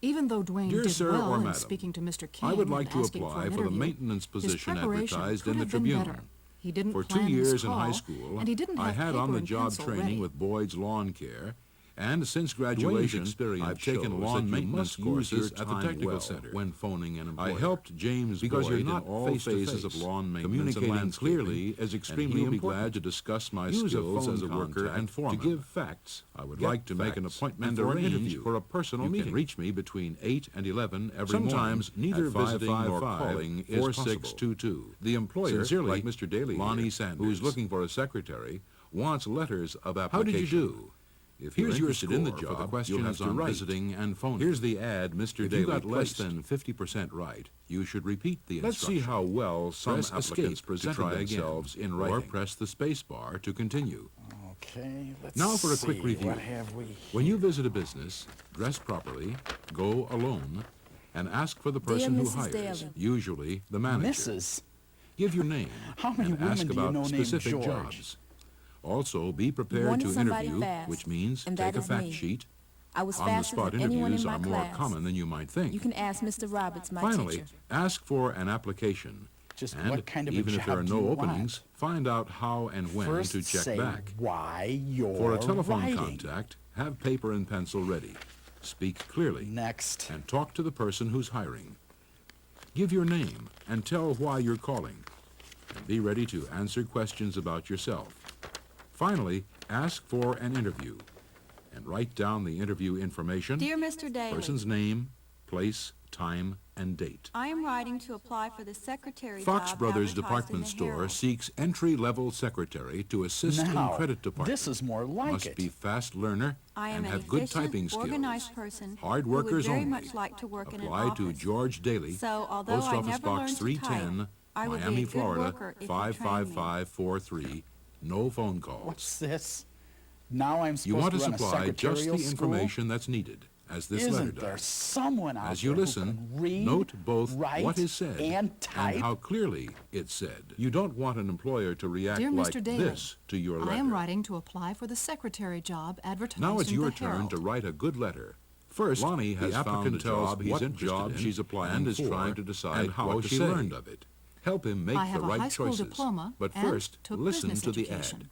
Even though Dwayne Dear did sir well or in madam, speaking to Mr. King I would and like to asking apply an for the interview, maintenance his position preparation advertised could in the have been Tribune. better. He didn't For 2 plan his years in call, high school, and he didn't I have had paper on the and job pencil training ready. with Boyd's Lawn Care, and since graduation, I've taken lawn maintenance courses at the Technical Center when phoning an employer. I helped James because Boyd you're not in all phases of lawn maintenance and landscaping, clearly is extremely important. Be glad to discuss my skills as a worker and foreman. To give facts, I would like to make an appointment or arrange for a personal meeting. You can reach me between 8 and 11 every morning. Sometimes neither visiting nor calling is 4622. The employer, sincerely, like Mr. Daly Lonnie Sanders, who's looking for a secretary, wants letters of application. How did you do? If here's your score in the job, for the questions on visiting and phoning. Here's the ad, Mr. Daly. If you got less than 50% right, you should repeat the instruction. Let's see how well some applicants presented themselves in writing. Or press the space bar to continue. Okay, let's Now for a quick review. What have we? When you visit a business, dress properly, go alone, and ask for the person who hires, usually the manager. Mrs. Give your name How many and women ask do you about know named specific George? jobs. Also, be prepared to interview, which means take a fact sheet. I was faster On-the-spot than anyone interviews in my are more class. common than you might think. You can ask Mr. Roberts, my Finally, teacher. ask for an application. Just and what kind of a even if there are job do no you openings, find out how and when First to check say back. why you're For a telephone writing. contact, have paper and pencil ready. Speak clearly. Next. And talk to the person who's hiring. Give your name and tell why you're calling. And be ready to answer questions about yourself. Finally, ask for an interview and write down the interview information, Dear Mr. Daly, person's name, place, time, and date. I am writing to apply for the secretary Fox job Brothers advertised Department in the Store Herald. seeks entry-level secretary to assist Now, in credit department. this is more like Must it. be fast learner I am and an have good efficient, typing skills. organized person Hard who would workers very only. much like to work in an Apply to office. George Daly, So, although Post I Office never Box learned to 310, type, I would be a Miami, good Florida worker if you trained me. 55543. No phone calls. What's this? Now I'm You supposed want to to run a supply just the secretarial school? information that's needed, as this letter Isn't there does. someone out As you there listen, who can read, note both write, what is said and type? how clearly it's said. You don't want an employer to react Dear like Mr. Daly, this to your letter. I am writing to apply for the secretary job advertised Now it's in your the turn Herald. to write a good letter. First, Lonnie has the found a job he's interested in she's applying and is trying to decide and how she learned of it. Help him make I the have a high right school choices. diploma But and first, took listen business to the education. ad.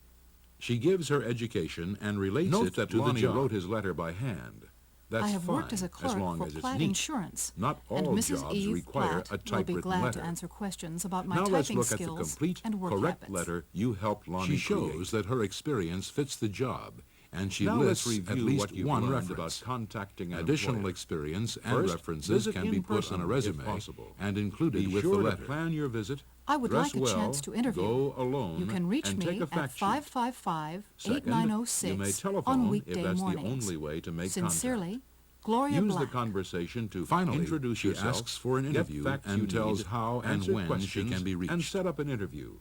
She gives her education and relates Note it that to Lonnie the job. wrote his letter by hand. That's I have fine, worked as a clerk long for as it's Platt neat. Insurance, Not and all Mrs. jobs Eve require Platt a will be typewritten glad letter. to answer questions about my Now let's typing look at the skills complete, and work correct habits. letter you helped Lonnie She shows that her experience fits the job, and she Now lists let's at review least what you've one learned reference. about contacting an Additional employer. experience and First, references visit can in be put person on a if resume possible. and included Be with sure the to letter. Plan your visit. I would dress like a well, chance to interview. Go alone You can reach and me take a at fact sheet. 555-8906 Second, you may telephone on if weekday that's mornings. the only way to make Sincerely, contact. Gloria Use Black. the conversation to finally introduce she yourself, asks for an interview get facts and you tells need, how and answer when she questions, can be reached. and set up an interview.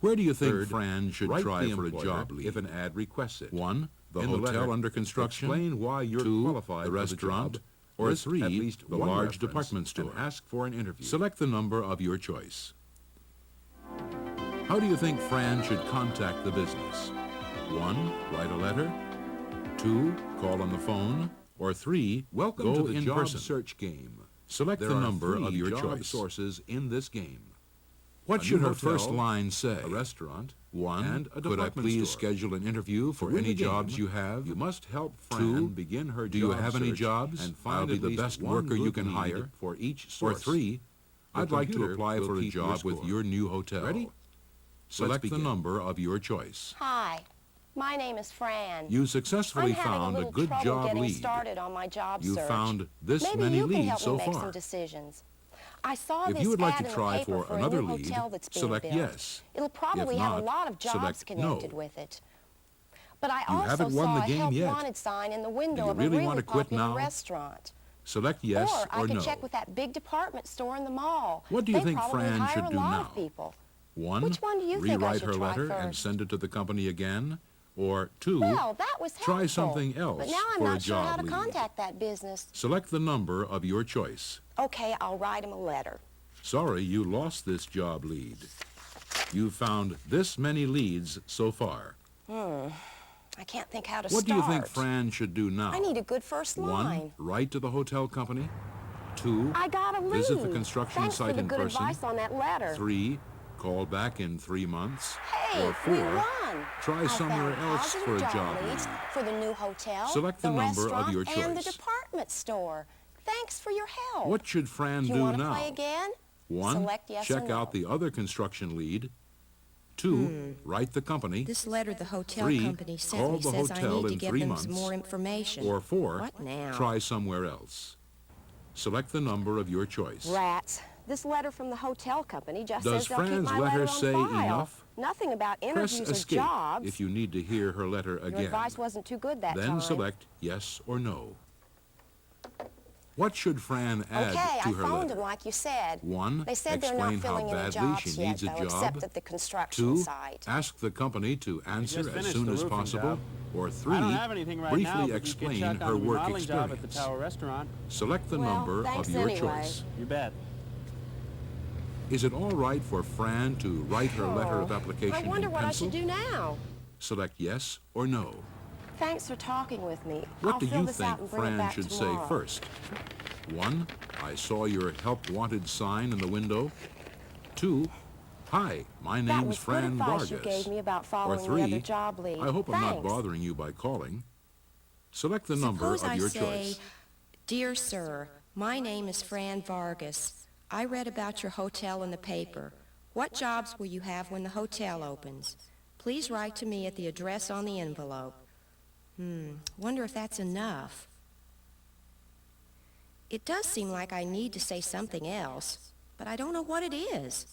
Where do you think Third, Fran should write try the for a employer job lead if an ad requests it. 1. The In the hotel letter, under construction. explain why you're 2. qualified The for the restaurant. job. Or List 3. at least The one large reference department store. and ask for an interview. Select the number of your choice. How do you think Fran should contact the business? 1. Write a letter. 2. Call on the phone. Or 3. Welcome go to the in job person. search game. Select There the are number 3 of your job choice. sources in this game. What A should new her first hotel, line say? A restaurant, 1. and a Could I department please store. schedule an interview for win any the game, jobs you have? You must help Fran 2. begin her Do you job have any search jobs? and find I'll be at the least best one worker you good can lead hire. for each Or source. 3. The I'd like to computer apply will for a keep your job with score. your new hotel. Ready? Select the begin. number of your choice. Hi, my name is Fran. You successfully I'm having found a a little good trouble job getting lead. started on my job You search. found this Maybe many you can leads help so me make far. some decisions. I saw If this you would like ad to in try the paper for a another new lead, hotel that's being select built. yes. It'll probably If have a not, lot of jobs select connected no. with it. But I You also haven't won saw the a game help yet. wanted sign in the window you of really a want really to quit popular now? restaurant. Select yes or I could no. check with that big department store in the mall. What do you They think probably Fran hire should a do lot now? of people. 1. Which one do you think I Rewrite should her try letter and first? send it to the company again. Or 2. Well, that was helpful. Try something else But now I'm for a not sure how job to lead. contact that business. Select the number of your choice. Okay, I'll write him a letter. Sorry, you lost this job lead. You've found this many leads so far. I can't think how to What start. do you think Fran should do now? I need a good first 1. line. Write to the hotel company. 2. I got a lead. Visit the construction Thanks site for the in good person. advice on that letter. 3. Call back in 3 months. Hey, or 4. we won. Try I somewhere found else positive for a job leads lead. for the new hotel, Select the number of restaurant, your and the choice. department store. Thanks for your help. What should Fran you do want to now? play again? 1. Select yes or Check no. out the other construction lead. 2. Write the company. This letter the hotel 3. company sent Call me the says I hotel need to in give 3 them months. some more information. Or 4. What now? Try somewhere else. Select the number of your choice. Rats. This letter from the hotel company just Does says they'll keep Fran's my letter letter on say file. enough? Nothing about Press interviews or escape jobs. if you need to hear her letter Your again. advice wasn't too good that Then time. select yes or no. What should Fran add Okay, to I her phoned letter? them like you said. 1. They said they're Explain not filling how any badly jobs she yet, needs a though, job. except at the construction 2. site. Ask the company to answer just as finished soon the as roofing possible. job. Or 3. I don't have anything right briefly now, but you could explain check her on the work remodeling job at the experience. Tower Restaurant. Select the Well, number thanks of your anyway. choice. You bet. Is it all right for Fran to write her letter of application I wonder in what pencil? I should do now. Select yes or no. Thanks for talking with me. What I'll do fill you this out think and bring it Fran back should tomorrow. say first? 1. I saw your help wanted sign in the window. 2. Hi, my That name's was good Fran advice Vargas. you gave me about Or following the 3. other job lead. I hope I'm not Thanks. bothering you by calling. Select the number Suppose of I your say, choice. Dear sir, my name is Fran Vargas. I read about your hotel in the paper. What jobs will you have when the hotel opens? Please write to me at the address on the envelope. Wonder if that's enough. It does seem like I need to say something else, but I don't know what it is.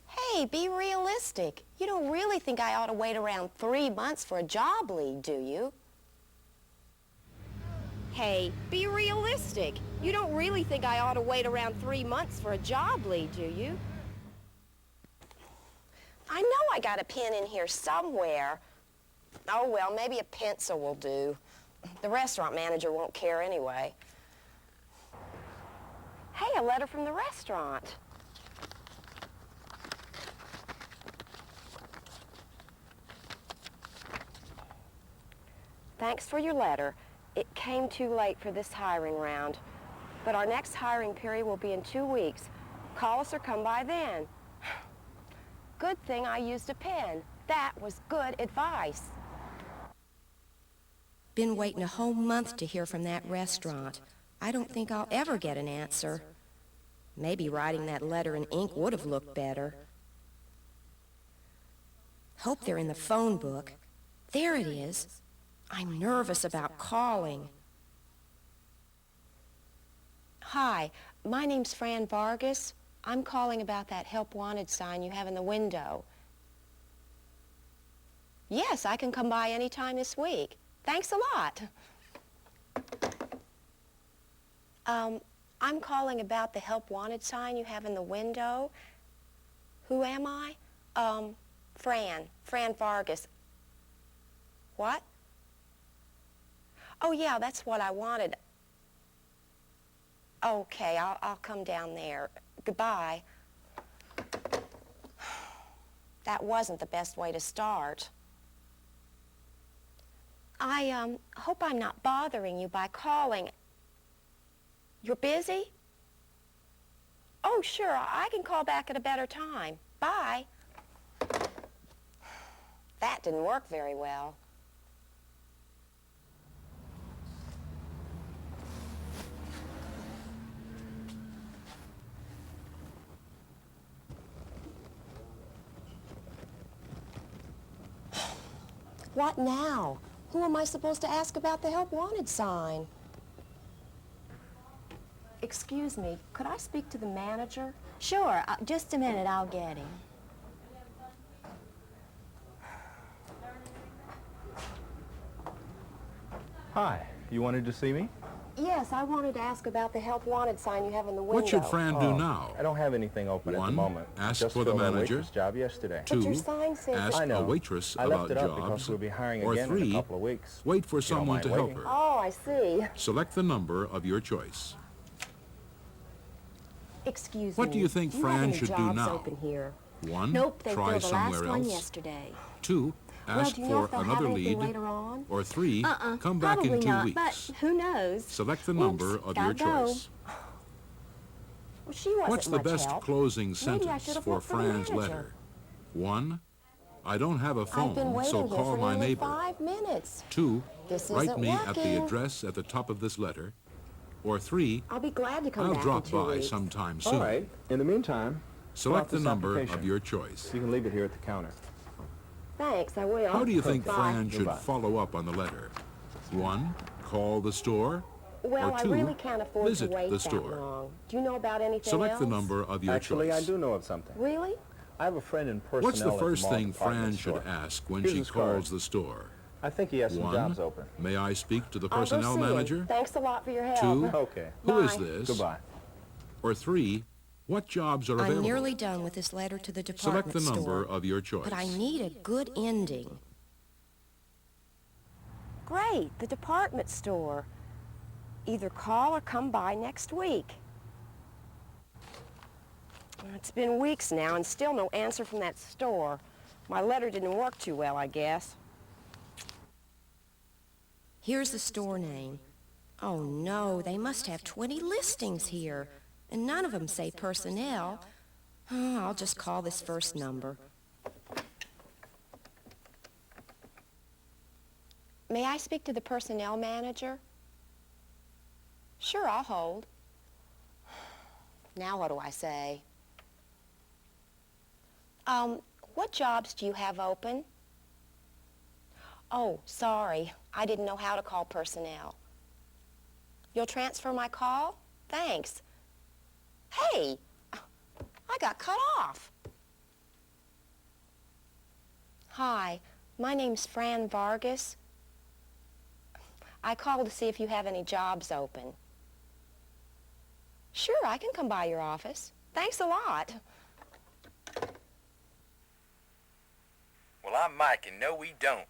Hey, be realistic. You don't really think I ought to wait around 3 months for a job lead, do you? Hey, be realistic. You don't really think I ought to wait around 3 months for a job lead, do you? I know I got a pen in here somewhere. Oh, well, maybe a pencil will do. The restaurant manager won't care anyway. Hey, a letter from the restaurant. Thanks for your letter. It came too late for this hiring round, but our next hiring period will be in 2 weeks. Call us or come by then. Good thing I used a pen. That was good advice. Been waiting a whole month to hear from that restaurant. I don't think I'll ever get an answer. Maybe writing that letter in ink would have looked better. Hope they're in the phone book. There it is. I'm nervous about calling. Hi, my name's Fran Vargas. I'm calling about that help wanted sign you have in the window. Yes, I can come by any time this week. Thanks a lot. I'm calling about the help wanted sign you have in the window. Who am I? Fran Vargas. What? Oh, yeah, that's what I wanted. Okay, I'll come down there. Goodbye. That wasn't the best way to start. I hope I'm not bothering you by calling. You're busy? Oh, sure, I can call back at a better time. Bye. That didn't work very well. What now? Who am I supposed to ask about the help wanted sign? Excuse me, could I speak to the manager? Sure, just a minute, I'll get him. Hi, you wanted to see me? Yes, I wanted to ask about the help wanted sign you have in the window. What should Fran do now? I don't have anything open at the 1. moment. Ask Just for the filled our manager. waitress job yesterday. But your 2. sign says Ask I know. a waitress I about left it up jobs. because we'll be hiring Or again in 3. a couple of weeks. Wait for You don't someone mind to help waiting? her. Oh, I see. Select the number of your choice. Excuse What me. do you think have Fran any should do jobs now? open here? 1. Nope, they Try filled the last somewhere one else. yesterday. 2. Ask do you know for if they'll another have anything lead. later on? Or 3. Come back Probably in 2 not, weeks. but who knows? Select the Oops, number of your gotta go. choice. Well, she wasn't What's the much best help. closing Maybe I sentence should have for looked for the Fran's manager. letter? 1. I don't have a I've been phone, waiting so here call for my nearly neighbor. 5 minutes. 2. This Write isn't me at the working. address at the top of this letter. Or 3. I'll be glad to come I'll back drop in 2 by weeks. sometime soon. All right. In the meantime, Select the this number of application. your choice. You can leave it here at the counter. Thanks, I will. How do you think Bye. Fran should Goodbye. follow up on the letter? 1. Call the store. Well, or I 2. really can't afford to Visit wait the that store. long. Do you know about anything Select else? the number of your Actually, choice. I do know of something. Really? I have a friend in personnel What's the at first mall thing Fran department should store. ask when Here's she his card. calls the store? I think he has some 1. jobs open. May I speak to the I'll go personnel see him. manager? Thanks a lot for your help. 2. Okay. Who is Bye. this? Goodbye. Or 3. What jobs are I'm available? nearly done with this letter to the Select department the number store, of your choice. but I need a good ending. Great, the department store. Either call or come by next week. It's been weeks now and still no answer from that store. My letter didn't work too well, I guess. Here's the store name. Oh no, they must have 20 listings here, and none of them say personnel. Oh, I'll just call this first number. May I speak to the personnel manager? Sure, I'll hold. Now what do I say? What jobs do you have open? Oh, sorry. I didn't know how to call personnel. You'll transfer my call? Thanks. Hey, I got cut off. Hi, my name's Fran Vargas. I called to see if you have any jobs open. Sure, I can come by your office. Thanks a lot. Well, I'm Mike, and no, we don't.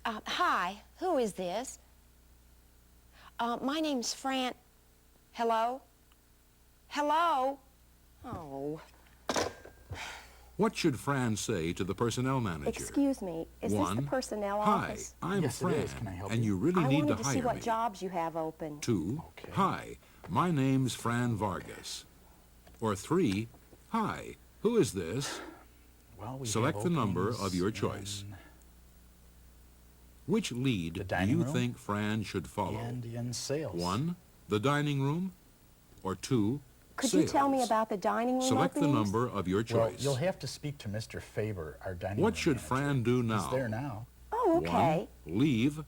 Hi, who is this? My name's Fran. Hello? Hello? Oh. What should Fran say to the personnel manager? Excuse me, is this 1. the personnel Hi, office? I'm Yes, it Fran, is. Can I help and you? you really I need wanted to to see hire what me. jobs you have open. 2. Okay. Hi, my name's Fran Vargas. Or 3. Hi, who is this? Well, we Select have the number openings of your choice. in Which The lead do dining you room think Fran should follow? and in sales. 1. The dining room. Or 2. Could sales. you tell me about the dining room Select the openings? number of your Well, choice. you'll have to speak to Mr. Faber, our dining room What should manager. Fran do now? He's there now. Oh, okay. 1. Leave.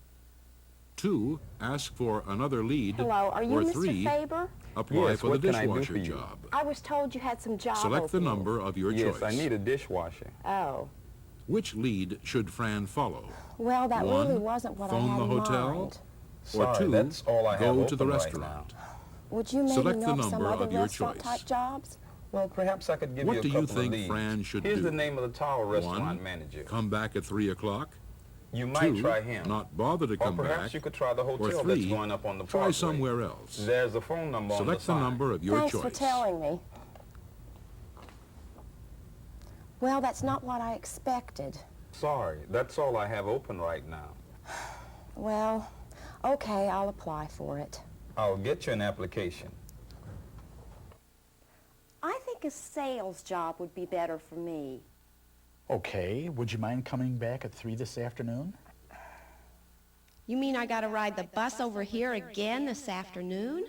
2. Ask for another lead. Hello, are you or Mr. 3. Faber? Apply Yes, for the what can I do dishwasher for you? job. I was told you had some job Select the openings. number of your Yes, choice. I need a dishwasher. Oh. Which lead should Fran follow? Well, that 1. really wasn't what I Phone had the in hotel. mind. Or 2. that's all I have Go to the open right restaurant. Would you maybe Select the know of some number other of your restaurant choice. type jobs? Well, perhaps I could give What you a do you couple of think leads. Fran should Here's do? the name of the Tower restaurant 1. manager. Come back at 3 o'clock. You might 2. try him. Not bother to Or come perhaps back. you could try the Or hotel 3. that's going up on the Try parkway. somewhere else. There's a phone number on the Select the sign. number of your Thanks choice. for telling me. Well, that's not what I expected. Sorry, that's all I have open right now. Well, okay, I'll apply for it. I'll get you an application. I think a sales job would be better for me. Okay, would you mind coming back at 3 this afternoon? You mean I gotta ride the bus over here again this afternoon?